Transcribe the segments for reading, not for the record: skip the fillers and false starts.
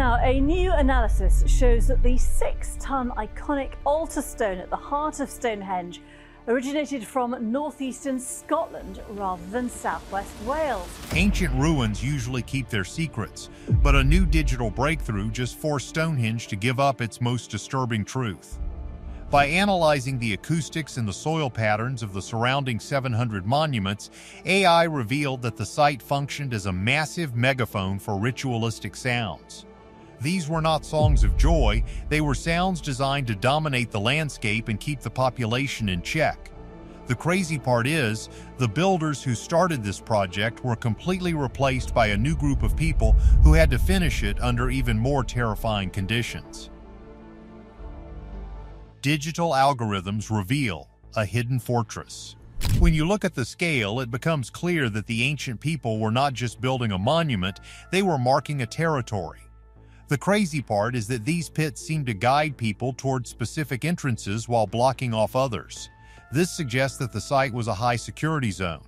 Now, a new analysis shows that the 6-ton iconic altar stone at the heart of Stonehenge originated from northeastern Scotland rather than southwest Wales. Ancient ruins usually keep their secrets, but a new digital breakthrough just forced Stonehenge to give up its most disturbing truth. By analyzing the acoustics and the soil patterns of the surrounding 700 monuments, AI revealed that the site functioned as a massive megaphone for ritualistic sounds. These were not songs of joy, they were sounds designed to dominate the landscape and keep the population in check. The crazy part is, the builders who started this project were completely replaced by a new group of people who had to finish it under even more terrifying conditions. Digital algorithms reveal a hidden fortress. When you look at the scale, it becomes clear that the ancient people were not just building a monument, they were marking a territory. The crazy part is that these pits seem to guide people towards specific entrances while blocking off others. This suggests that the site was a high-security zone.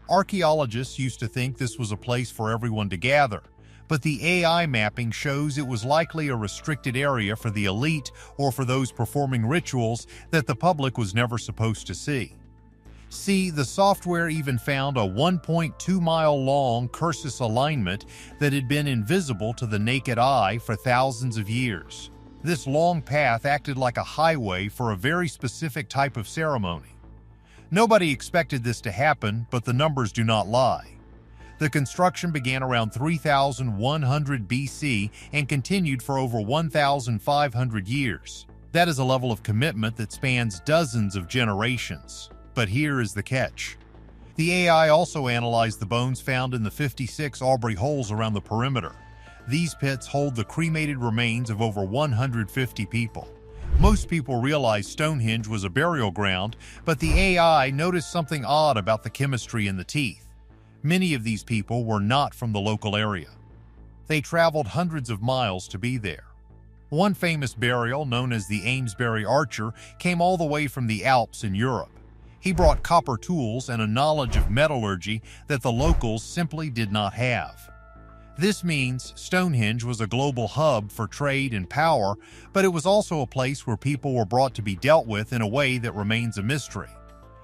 Archaeologists used to think this was a place for everyone to gather, but the AI mapping shows it was likely a restricted area for the elite or for those performing rituals that the public was never supposed to see. See, the software even found a 1.2-mile-long Cursus alignment that had been invisible to the naked eye for thousands of years. This long path acted like a highway for a very specific type of ceremony. Nobody expected this to happen, but the numbers do not lie. The construction began around 3100 BC and continued for over 1,500 years. That is a level of commitment that spans dozens of generations. But here is the catch. The AI also analyzed the bones found in the 56 Aubrey holes around the perimeter. These pits hold the cremated remains of over 150 people. Most people realized Stonehenge was a burial ground, but the AI noticed something odd about the chemistry in the teeth. Many of these people were not from the local area. They traveled hundreds of miles to be there. One famous burial, known as the Amesbury Archer, came all the way from the Alps in Europe. He brought copper tools and a knowledge of metallurgy that the locals simply did not have. This means Stonehenge was a global hub for trade and power, but it was also a place where people were brought to be dealt with in a way that remains a mystery.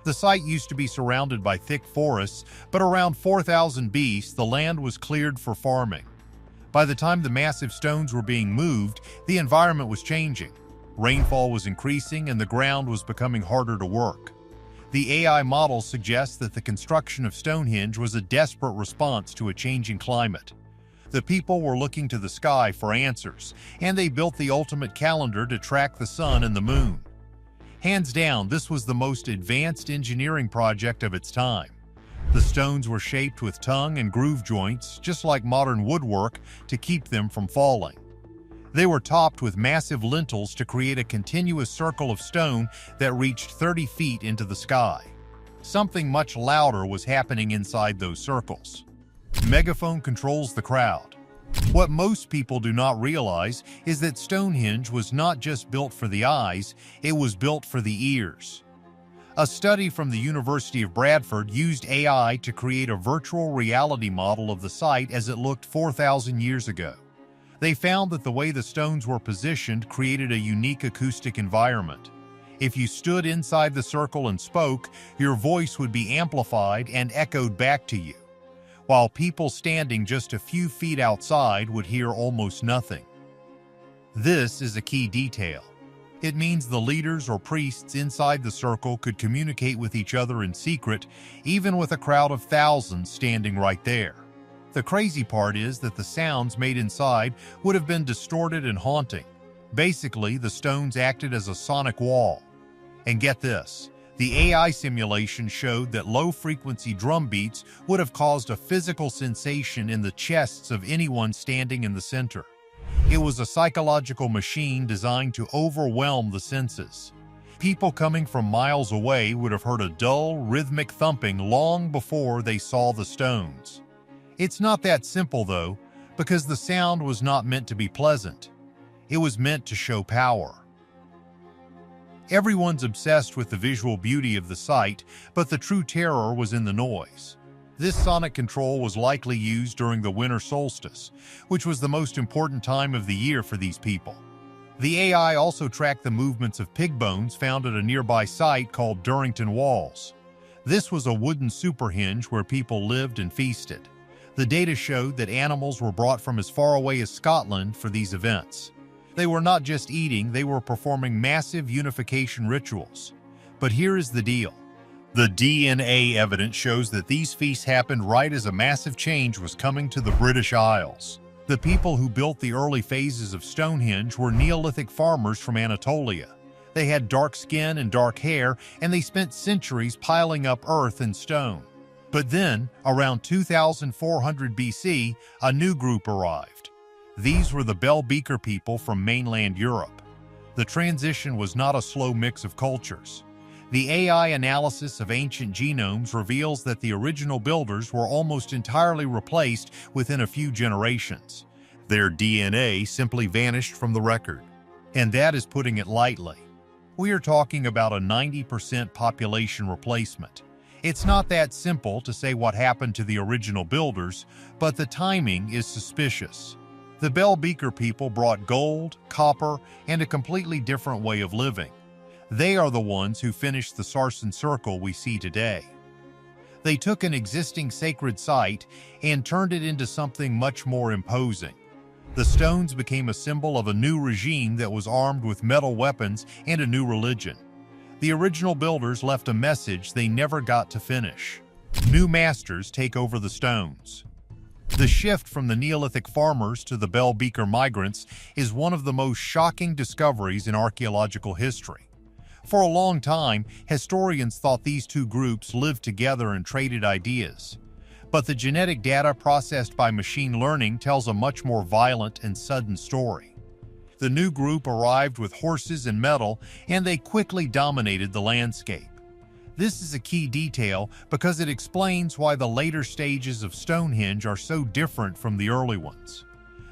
The site used to be surrounded by thick forests, but around 4000 BC, the land was cleared for farming. By the time the massive stones were being moved, the environment was changing. Rainfall was increasing and the ground was becoming harder to work. The AI model suggests that the construction of Stonehenge was a desperate response to a changing climate. The people were looking to the sky for answers, and they built the ultimate calendar to track the sun and the moon. Hands down, this was the most advanced engineering project of its time. The stones were shaped with tongue and groove joints, just like modern woodwork, to keep them from falling. They were topped with massive lintels to create a continuous circle of stone that reached 30 feet into the sky. Something much louder was happening inside those circles. Megaphone controls the crowd. What most people do not realize is that Stonehenge was not just built for the eyes, it was built for the ears. A study from the University of Bradford used AI to create a virtual reality model of the site as it looked 4,000 years ago. They found that the way the stones were positioned created a unique acoustic environment. If you stood inside the circle and spoke, your voice would be amplified and echoed back to you, while people standing just a few feet outside would hear almost nothing. This is a key detail. It means the leaders or priests inside the circle could communicate with each other in secret, even with a crowd of thousands standing right there. The crazy part is that the sounds made inside would have been distorted and haunting. Basically, the stones acted as a sonic wall. And get this, the AI simulation showed that low-frequency drum beats would have caused a physical sensation in the chests of anyone standing in the center. It was a psychological machine designed to overwhelm the senses. People coming from miles away would have heard a dull, rhythmic thumping long before they saw the stones. It's not that simple, though, because the sound was not meant to be pleasant. It was meant to show power. Everyone's obsessed with the visual beauty of the site, but the true terror was in the noise. This sonic control was likely used during the winter solstice, which was the most important time of the year for these people. The AI also tracked the movements of pig bones found at a nearby site called Durrington Walls. This was a wooden superhenge where people lived and feasted. The data showed that animals were brought from as far away as Scotland for these events. They were not just eating, they were performing massive unification rituals. But here is the deal. The DNA evidence shows that these feasts happened right as a massive change was coming to the British Isles. The people who built the early phases of Stonehenge were Neolithic farmers from Anatolia. They had dark skin and dark hair, and they spent centuries piling up earth and stone. But then, around 2400 BC, a new group arrived. These were the Bell Beaker people from mainland Europe. The transition was not a slow mix of cultures. The AI analysis of ancient genomes reveals that the original builders were almost entirely replaced within a few generations. Their DNA simply vanished from the record. And that is putting it lightly. We are talking about a 90% population replacement. It's not that simple to say what happened to the original builders, but the timing is suspicious. The Bell Beaker people brought gold, copper, and a completely different way of living. They are the ones who finished the Sarsen Circle we see today. They took an existing sacred site and turned it into something much more imposing. The stones became a symbol of a new regime that was armed with metal weapons and a new religion. The original builders left a message they never got to finish. New masters take over the stones. The shift from the Neolithic farmers to the Bell Beaker migrants is one of the most shocking discoveries in archaeological history. For a long time, historians thought these two groups lived together and traded ideas. But the genetic data processed by machine learning tells a much more violent and sudden story. The new group arrived with horses and metal, and they quickly dominated the landscape. This is a key detail because it explains why the later stages of Stonehenge are so different from the early ones.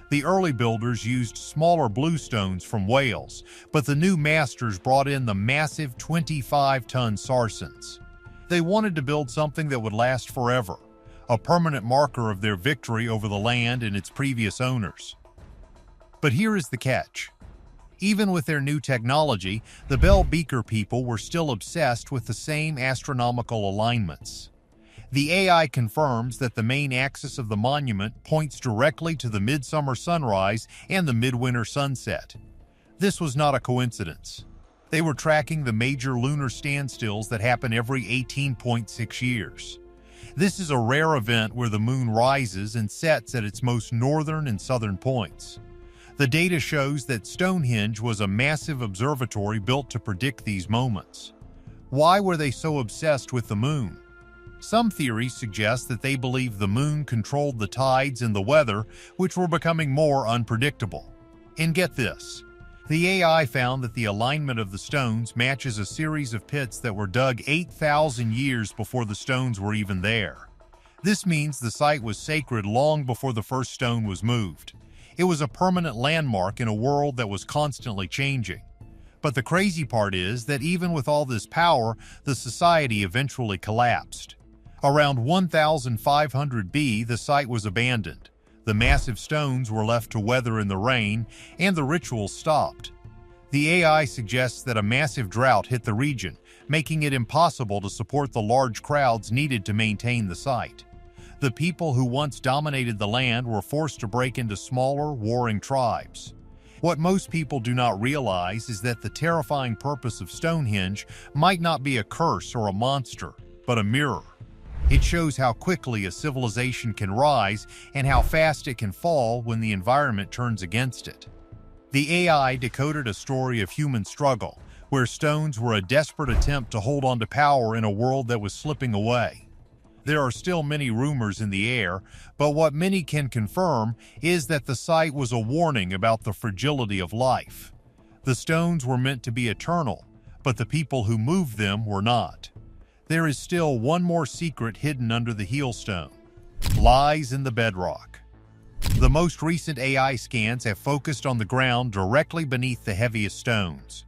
The early builders used smaller bluestones from Wales, but the new masters brought in the massive 25-ton sarsens. They wanted to build something that would last forever, a permanent marker of their victory over the land and its previous owners. But here is the catch. Even with their new technology, the Bell Beaker people were still obsessed with the same astronomical alignments. The AI confirms that the main axis of the monument points directly to the midsummer sunrise and the midwinter sunset. This was not a coincidence. They were tracking the major lunar standstills that happen every 18.6 years. This is a rare event where the moon rises and sets at its most northern and southern points. The data shows that Stonehenge was a massive observatory built to predict these moments. Why were they so obsessed with the moon? Some theories suggest that they believed the moon controlled the tides and the weather, which were becoming more unpredictable. And get this, the AI found that the alignment of the stones matches a series of pits that were dug 8,000 years before the stones were even there. This means the site was sacred long before the first stone was moved. It was a permanent landmark in a world that was constantly changing. But the crazy part is that even with all this power, the society eventually collapsed. Around 1500 B, the site was abandoned. The massive stones were left to weather in the rain, and the rituals stopped. The AI suggests that a massive drought hit the region, making it impossible to support the large crowds needed to maintain the site. The people who once dominated the land were forced to break into smaller, warring tribes. What most people do not realize is that the terrifying purpose of Stonehenge might not be a curse or a monster, but a mirror. It shows how quickly a civilization can rise and how fast it can fall when the environment turns against it. The AI decoded a story of human struggle, where stones were a desperate attempt to hold on to power in a world that was slipping away. There are still many rumors in the air, but what many can confirm is that the site was a warning about the fragility of life. The stones were meant to be eternal, but the people who moved them were not. There is still one more secret hidden under the heelstone. Lies in the bedrock. The most recent AI scans have focused on the ground directly beneath the heaviest stones.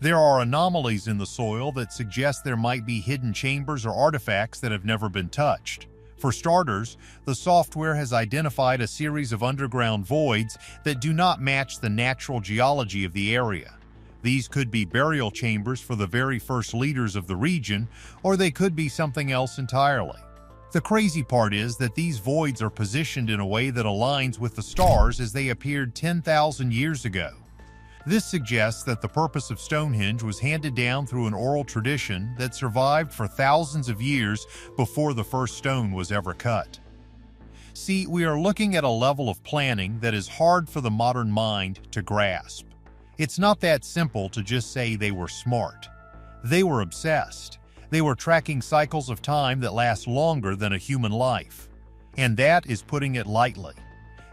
There are anomalies in the soil that suggest there might be hidden chambers or artifacts that have never been touched. For starters, the software has identified a series of underground voids that do not match the natural geology of the area. These could be burial chambers for the very first leaders of the region, or they could be something else entirely. The crazy part is that these voids are positioned in a way that aligns with the stars as they appeared 10,000 years ago. This suggests that the purpose of Stonehenge was handed down through an oral tradition that survived for thousands of years before the first stone was ever cut. See, we are looking at a level of planning that is hard for the modern mind to grasp. It's not that simple to just say they were smart. They were obsessed. They were tracking cycles of time that last longer than a human life. And that is putting it lightly.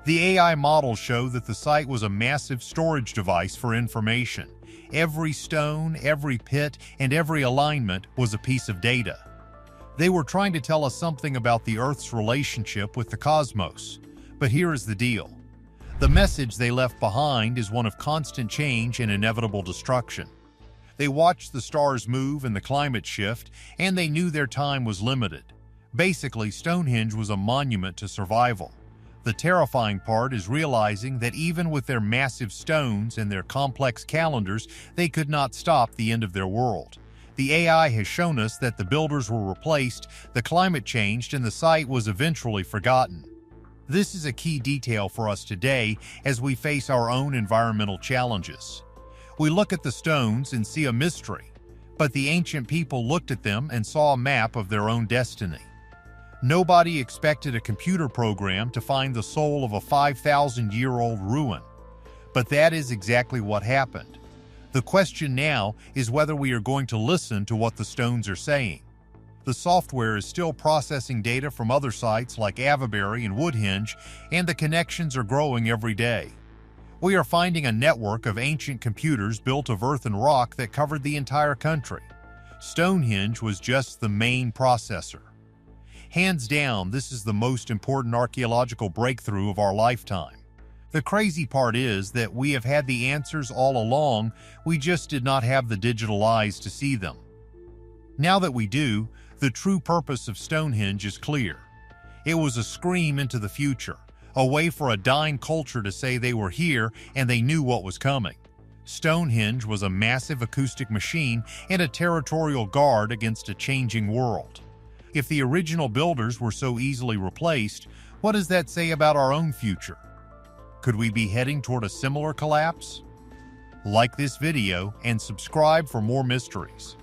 The AI models show that the site was a massive storage device for information. Every stone, every pit, and every alignment was a piece of data. They were trying to tell us something about the Earth's relationship with the cosmos. But here is the deal. The message they left behind is one of constant change and inevitable destruction. They watched the stars move and the climate shift, and they knew their time was limited. Basically, Stonehenge was a monument to survival. The terrifying part is realizing that even with their massive stones and their complex calendars, they could not stop the end of their world. The AI has shown us that the builders were replaced, the climate changed, and the site was eventually forgotten. This is a key detail for us today as we face our own environmental challenges. We look at the stones and see a mystery, but the ancient people looked at them and saw a map of their own destiny. Nobody expected a computer program to find the soul of a 5,000-year-old ruin, but that is exactly what happened. The question now is whether we are going to listen to what the stones are saying. The software is still processing data from other sites like Avebury and Woodhenge, and the connections are growing every day. We are finding a network of ancient computers built of earth and rock that covered the entire country. Stonehenge was just the main processor. Hands down, this is the most important archaeological breakthrough of our lifetime. The crazy part is that we have had the answers all along, we just did not have the digital eyes to see them. Now that we do, the true purpose of Stonehenge is clear. It was a scream into the future, a way for a dying culture to say they were here and they knew what was coming. Stonehenge was a massive acoustic machine and a territorial guard against a changing world. If the original builders were so easily replaced, what does that say about our own future? Could we be heading toward a similar collapse? Like this video and subscribe for more mysteries.